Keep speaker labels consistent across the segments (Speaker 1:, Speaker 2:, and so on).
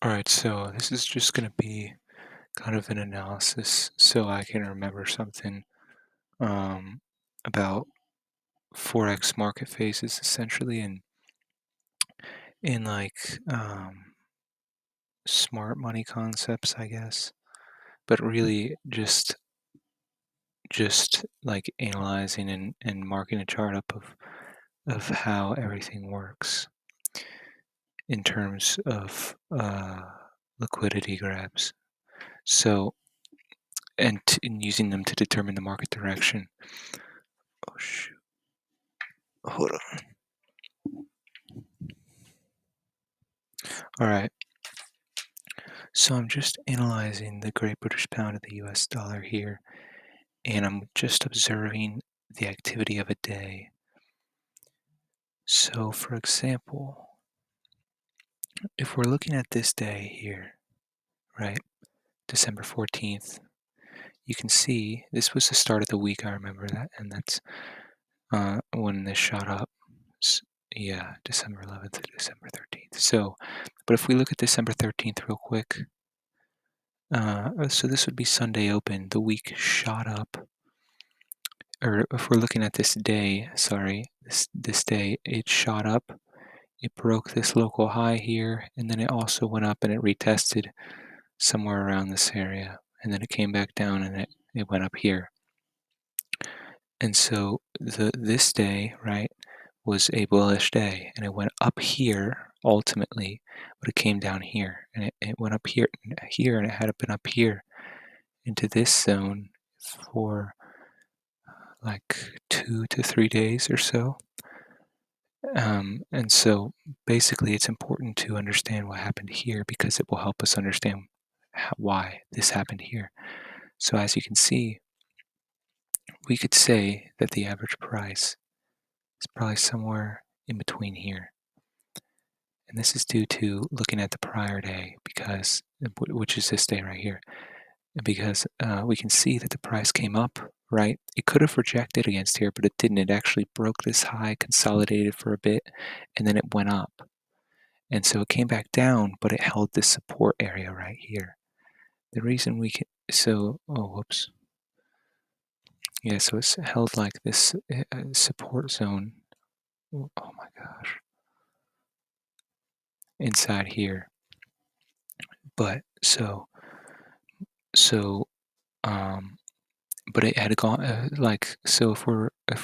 Speaker 1: All right, so this is just going to be kind of an analysis so I can remember something um, about Forex market phases essentially in like smart money concepts, I guess, but really just like analyzing and marking a chart up of how everything works in terms of liquidity grabs. So, and using them to determine the market direction. Oh shoot. Hold on. All right. So I'm just analyzing the Great British Pound of the US dollar here, and I'm just observing the activity of a day. So, for example, if we're looking at this day here, right, December 14th, you can see this was the start of the week, I remember that, and that's when this shot up. Yeah, December 11th to December 13th. So, but if we look at December 13th real quick, so this would be Sunday open. The week shot up, or if we're looking at this day, sorry, this day, it shot up. It broke this local high here, and then it also went up and it retested somewhere around this area, and then it came back down and it went up here. And so this day, right, was a bullish day, and it went up here ultimately, but it came down here, and it went up here, and it had been up here into this zone for like 2 to 3 days or so. And so basically, it's important to understand what happened here because it will help us understand why this happened here. So as you can see, we could say that the average price is probably somewhere in between here. And this is due to looking at the prior day, because which is this day right here, because we can see that the price came up, right? It could have rejected against here, but it didn't. It actually broke this high, consolidated for a bit, and then it went up. And so it came back down, but it held this support area right here. The reason we can, so, oh, whoops. Yeah, so it's held like this support zone. Oh my gosh. Inside here. But so, um, but it had gone like, so if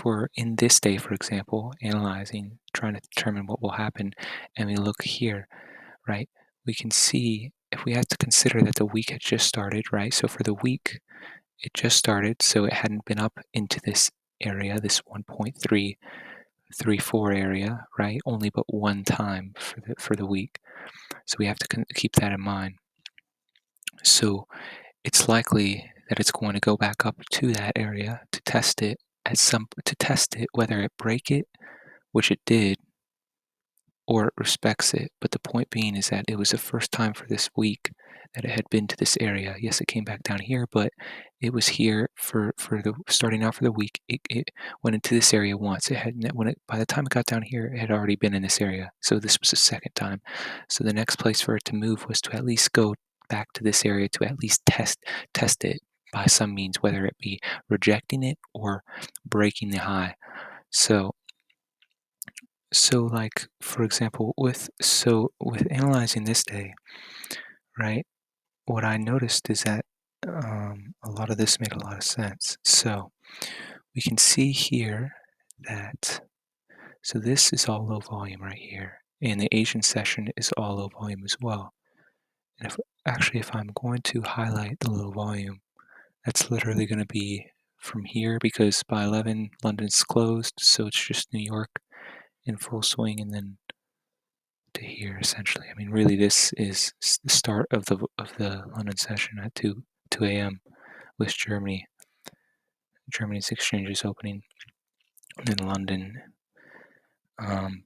Speaker 1: we're in this day, for example, analyzing, trying to determine what will happen, and we look here, right, we can see if we have to consider that the week had just started, right? So for the week, it just started, so it hadn't been up into this area, this 1.334 area, right? Only but one time for the week. So we have to keep that in mind. So it's likely that it's going to go back up to that area to test it whether it break it, which it did, or it respects it. But the point being is that it was the first time for this week that it had been to this area. Yes, it came back down here, but it was here for the starting out for the week. It went into this area once. It had by the time it got down here, it had already been in this area. So this was the second time. So the next place for it to move was to at least go back to this area to at least test it by some means, whether it be rejecting it or breaking the high. So like, for example, with analyzing this day, right, what I noticed is that a lot of this made a lot of sense. So we can see here that, so this is all low volume right here, and the Asian session is all low volume as well. And if I'm going to highlight the low volume, that's literally going to be from here, because by 11 London's closed, so it's just New York in full swing, and then to here essentially. I mean, really, this is the start of the London session at 2 a.m. with Germany. Germany's exchange is opening in London.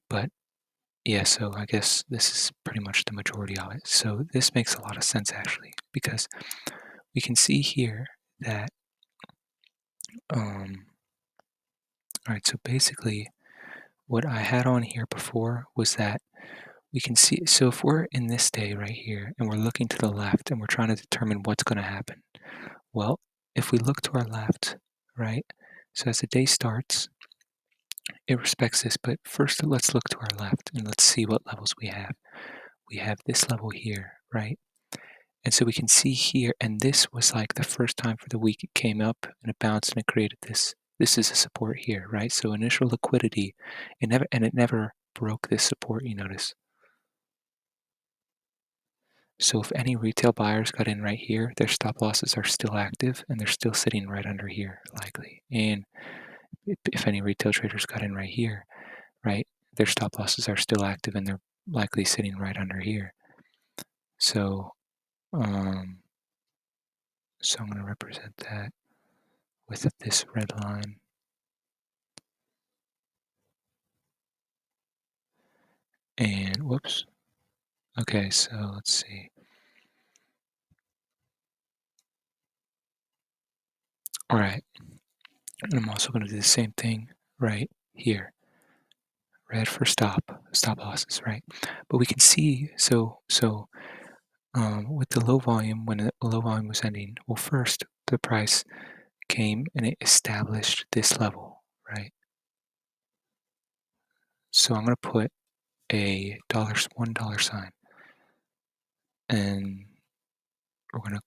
Speaker 1: But yeah, so I guess this is pretty much the majority of it. So this makes a lot of sense actually, because we can see here that all right, so basically what I had on here before was that we can see, so if we're in this day right here and we're looking to the left and we're trying to determine what's going to happen, well, if we look to our left, right, so as the day starts, it respects this, but first let's look to our left and let's see what levels we have. We have this level here, right? And so we can see here, and this was like the first time for the week it came up and it bounced and it created this. This is a support here, right? So initial liquidity, it never broke this support, you notice. So if any retail buyers got in right here, their stop losses are still active and they're still sitting right under here, likely. And if any retail traders got in right here, right, their stop losses are still active and they're likely sitting right under here. So, so I'm going to represent that with this red line. And whoops. Okay, so let's see. All right, and I'm also going to do the same thing right here. Red for stop losses, right? But we can see, with the low volume, when the low volume was ending, well, first the price came and it established this level, right? So I'm going to put a $1 sign, and we're going to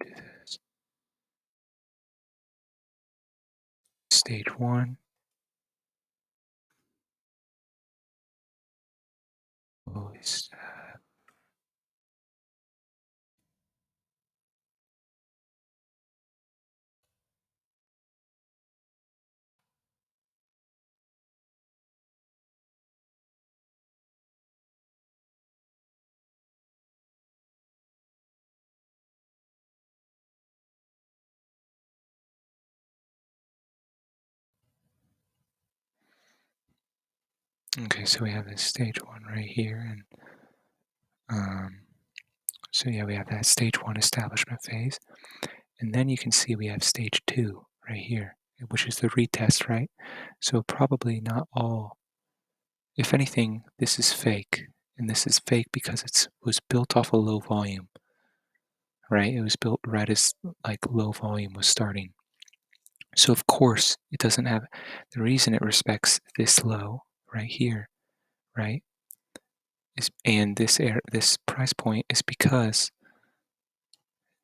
Speaker 1: do this stage one. Always, okay, so we have this stage one right here, and so yeah, we have that stage one establishment phase, and then you can see we have stage two right here, which is the retest, right? So probably not all. If anything, this is fake, and this is fake because it was built off a low volume, right? It was built right as like low volume was starting. So of course it doesn't have, the reason it respects this low right here, right? And this price point is because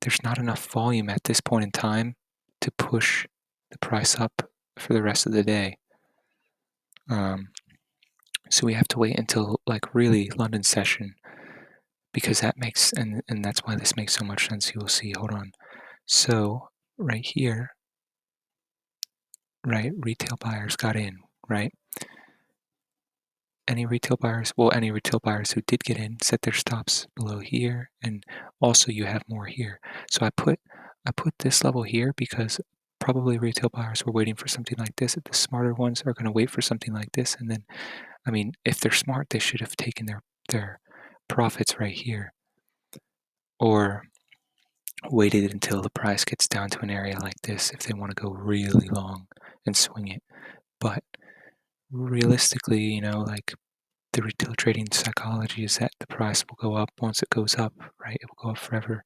Speaker 1: there's not enough volume at this point in time to push the price up for the rest of the day. So we have to wait until like really London session, because that makes, and that's why this makes so much sense. You will see, hold on. So right here, right, retail buyers got in, right? Any retail buyers who did get in set their stops below here, and also you have more here. So I put this level here because probably retail buyers were waiting for something like this. The smarter ones are going to wait for something like this, and then, I mean, if they're smart, they should have taken their profits right here, or waited until the price gets down to an area like this if they want to go really long and swing it. But realistically, like, the retail trading psychology is that the price will go up. Once it goes up, right, it will go up forever.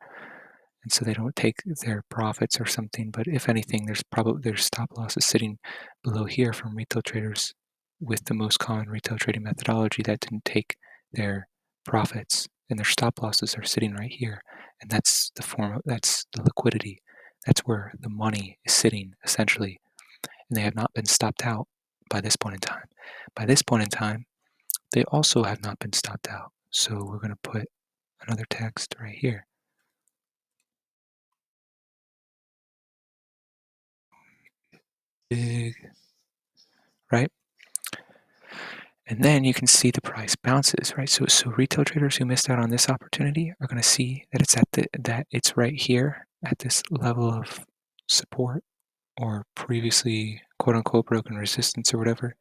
Speaker 1: And so they don't take their profits or something. But if anything, there's stop losses sitting below here from retail traders with the most common retail trading methodology that didn't take their profits, and their stop losses are sitting right here. And that's the liquidity. That's where the money is sitting, essentially. And they have not been stopped out by this point in time. By this point in time, they also have not been stopped out. So we're going to put another text right here. Big, right? And then you can see the price bounces, right? So retail traders who missed out on this opportunity are going to see that it's right here at this level of support, or previously quote unquote broken resistance or whatever.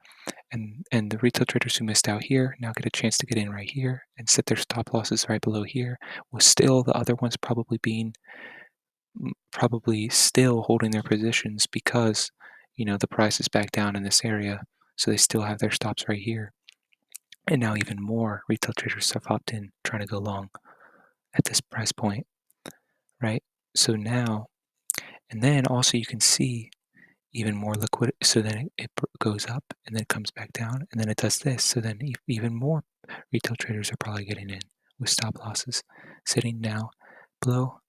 Speaker 1: And the retail traders who missed out here now get a chance to get in right here and set their stop losses right below here, with still the other ones probably still holding their positions because the price is back down in this area, so they still have their stops right here. And now even more retail traders have hopped in trying to go long at this price point, right? So now, and then also you can see even more liquid. So then it goes up and then it comes back down and then it does this. So then even more retail traders are probably getting in with stop losses sitting now below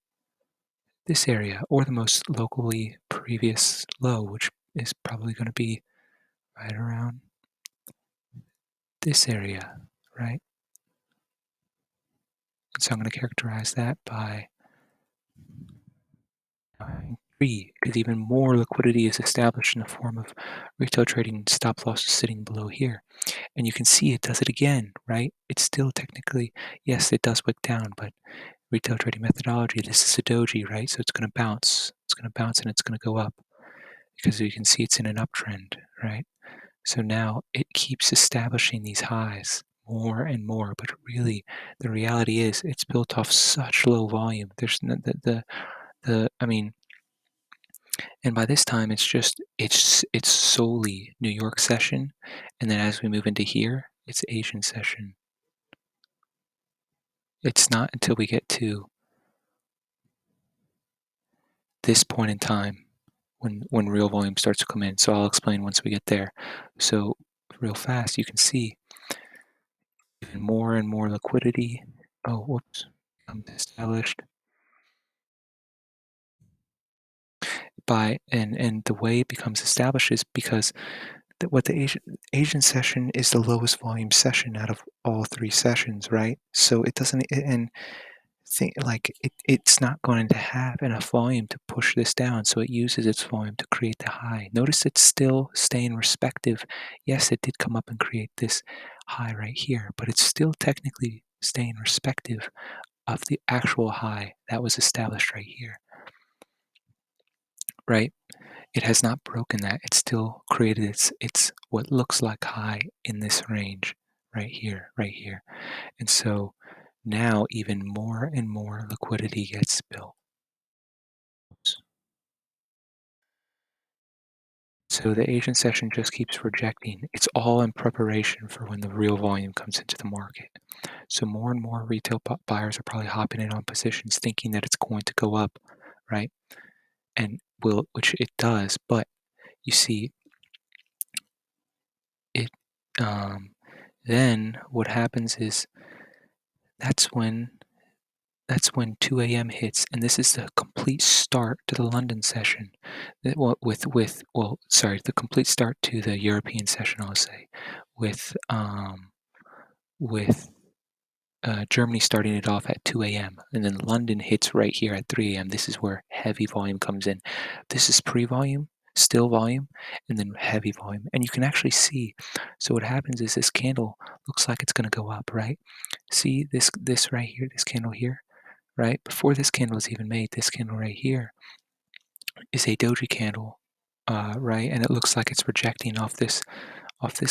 Speaker 1: this area or the most locally previous low, which is probably going to be right around this area, right? And so I'm going to characterize that by three, because even more liquidity is established in the form of retail trading stop losses sitting below here. And you can see it does it again, right? It's still technically, yes, it does wick down, but retail trading methodology, this is a doji, right? So it's going to bounce. It's going to bounce and it's going to go up because you can see it's in an uptrend, right? So now it keeps establishing these highs more and more, but really the reality is it's built off such low volume. There's I mean, and by this time it's solely New York session, and then as we move into here, it's Asian session. It's not until we get to this point in time when real volume starts to come in. So I'll explain once we get there. So real fast, you can see even more and more liquidity. Oh, whoops, becomes established by and the way it becomes established is because what the Asian session is the lowest volume session out of all three sessions, right? So it doesn't and it's not going to have enough volume to push this down, so it uses its volume to create the high. Notice it's still staying respective. Yes, it did come up and create this high right here, but it's still technically staying respective of the actual high that was established right here, right? It has not broken that. It still created its what looks like high in this range right here, right here. And so now even more and more liquidity gets built. So the Asian session just keeps rejecting. It's all in preparation for when the real volume comes into the market. So more and more retail buyers are probably hopping in on positions thinking that it's going to go up, right? And which it does, but you see it then what happens is that's when 2 a.m. hits, and this is the complete start to the London session. The complete start to the European session, I'll say, with with Germany starting it off at 2 a.m. and then London hits right here at 3 a.m. This is where heavy volume comes in. This is pre-volume, still volume, and then heavy volume. And you can actually see. So what happens is this candle looks like it's going to go up, right? See this right here, this candle here, right? Before this candle is even made, this candle right here is a doji candle, right? And it looks like it's rejecting off this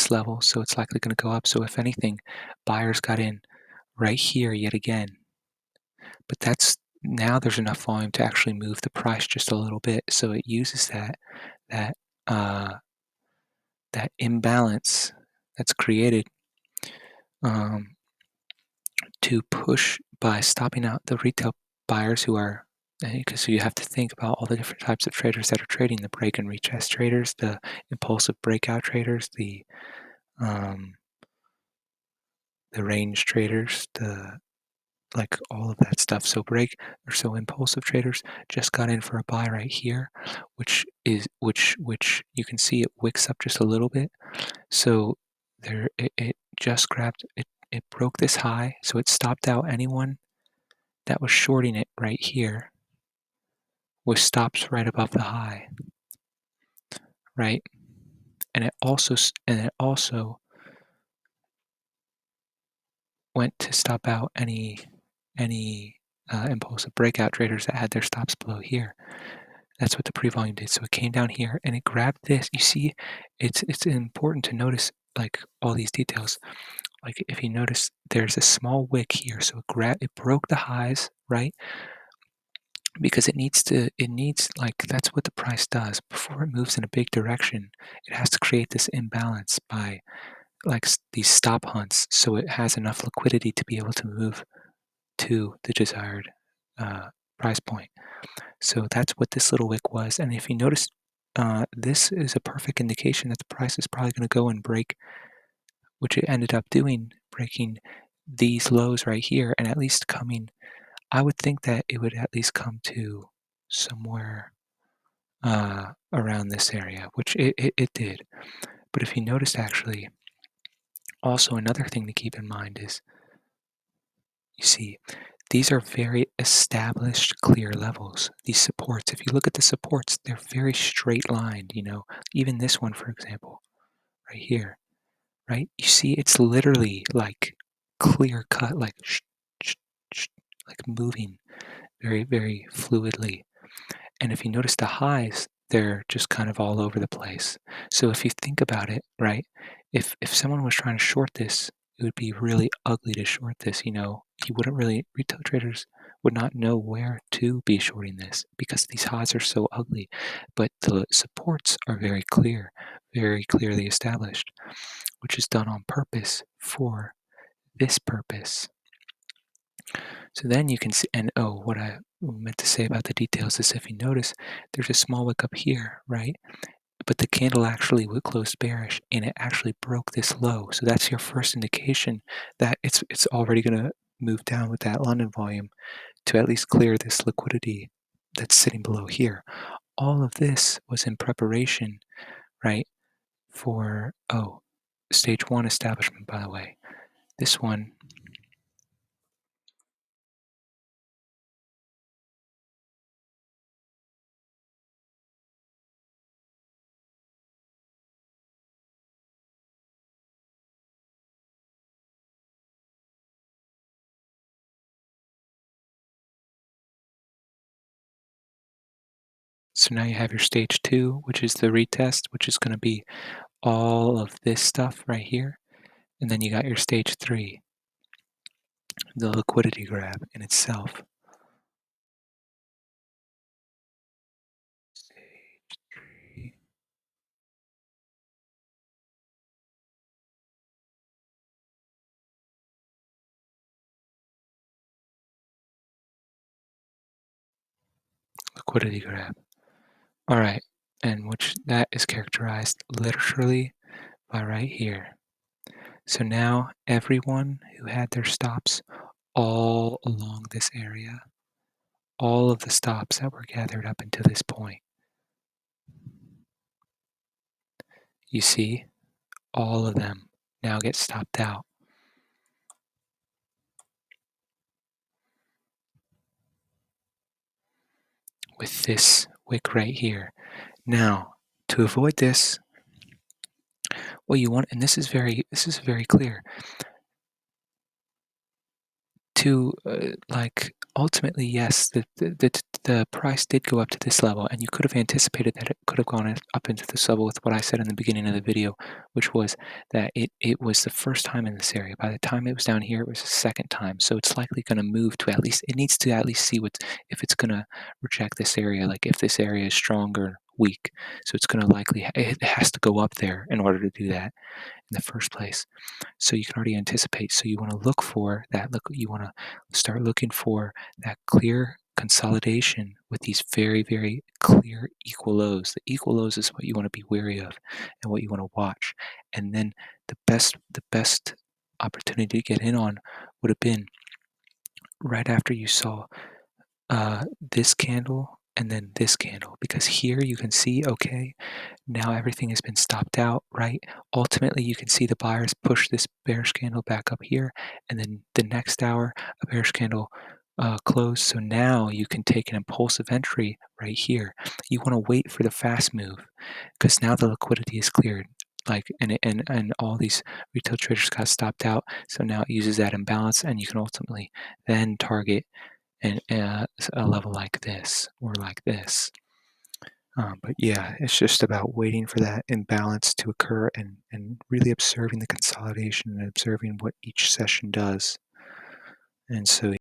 Speaker 1: level, so it's likely going to go up. So if anything, buyers got in right here yet again. But now there's enough volume to actually move the price just a little bit. So it uses that uh, that imbalance that's created to push by stopping out the retail buyers who are, because you have to think about all the different types of traders that are trading: the break and retest traders, the impulsive breakout traders, the range traders, like all of that stuff. So impulsive traders just got in for a buy right here, which you can see it wicks up just a little bit. So it just grabbed it. It broke this high, so it stopped out anyone that was shorting it right here with stops right above the high, right? And it also went to stop out any impulsive breakout traders that had their stops below here. That's what the pre-volume did. So it came down here and it grabbed this. You see, it's important to notice like all these details. Like if you notice, there's a small wick here. So it broke the highs, right? Because it needs like that's what the price does. Before it moves in a big direction, it has to create this imbalance by like these stop hunts, so it has enough liquidity to be able to move to the desired price point. So that's what this little wick was. And if you notice, this is a perfect indication that the price is probably going to go and break, which it ended up doing, breaking these lows right here, and at least coming, I would think that it would at least come to somewhere around this area, which it did. But if you noticed, actually, also another thing to keep in mind is, you see, these are very established, clear levels. These supports, if you look at the supports, they're very straight lined, even this one, for example, right here, right? You see, it's literally like clear cut, like like moving very, very fluidly. And if you notice the highs, they're just kind of all over the place. So if you think about it, right, if someone was trying to short this, it would be really ugly to short this. You wouldn't really, retail traders would not know where to be shorting this because these highs are so ugly. But the supports are very clear, very clearly established, which is done on purpose for this purpose. So then you can see, and what I meant to say about the details is, if you notice, there's a small wick up here, right? But the candle actually closed bearish, and it actually broke this low. So that's your first indication that it's already going to move down with that London volume to at least clear this liquidity that's sitting below here. All of this was in preparation, right, for, stage one establishment, by the way. This one, so now you have your stage two, which is the retest, which is going to be all of this stuff right here. And then you got your stage three, the liquidity grab in itself. Stage three. Liquidity grab. All right. And which that is characterized literally by right here. So now everyone who had their stops all along this area, all of the stops that were gathered up until this point, you see, all of them now get stopped out with this wick right here. Now, to avoid this, what you want, and this is very clear, to ultimately, yes, the price did go up to this level, and you could have anticipated that it could have gone up into this level with what I said in the beginning of the video, which was that it was the first time in this area. By the time it was down here, it was the second time. So it's likely going to move to it needs to at least see if it's going to reject this area, like if this area is strong or weak. So it's going to it has to go up there in order to do that in the first place. So you can already anticipate. So you want to look for that. You want to start looking for that clear consolidation with these very, very clear equal lows. The equal lows is what you want to be wary of and what you want to watch. And then the best opportunity to get in on would have been right after you saw this candle and then this candle, because here you can see, okay, now everything has been stopped out, right? Ultimately, you can see the buyers push this bearish candle back up here, and then the next hour, a bearish candle closed. So now you can take an impulsive entry right here. You want to wait for the fast move because now the liquidity is cleared. And all these retail traders got stopped out. So now it uses that imbalance, and you can ultimately then target a level like this or like this. But yeah, it's just about waiting for that imbalance to occur and really observing the consolidation and observing what each session does. And so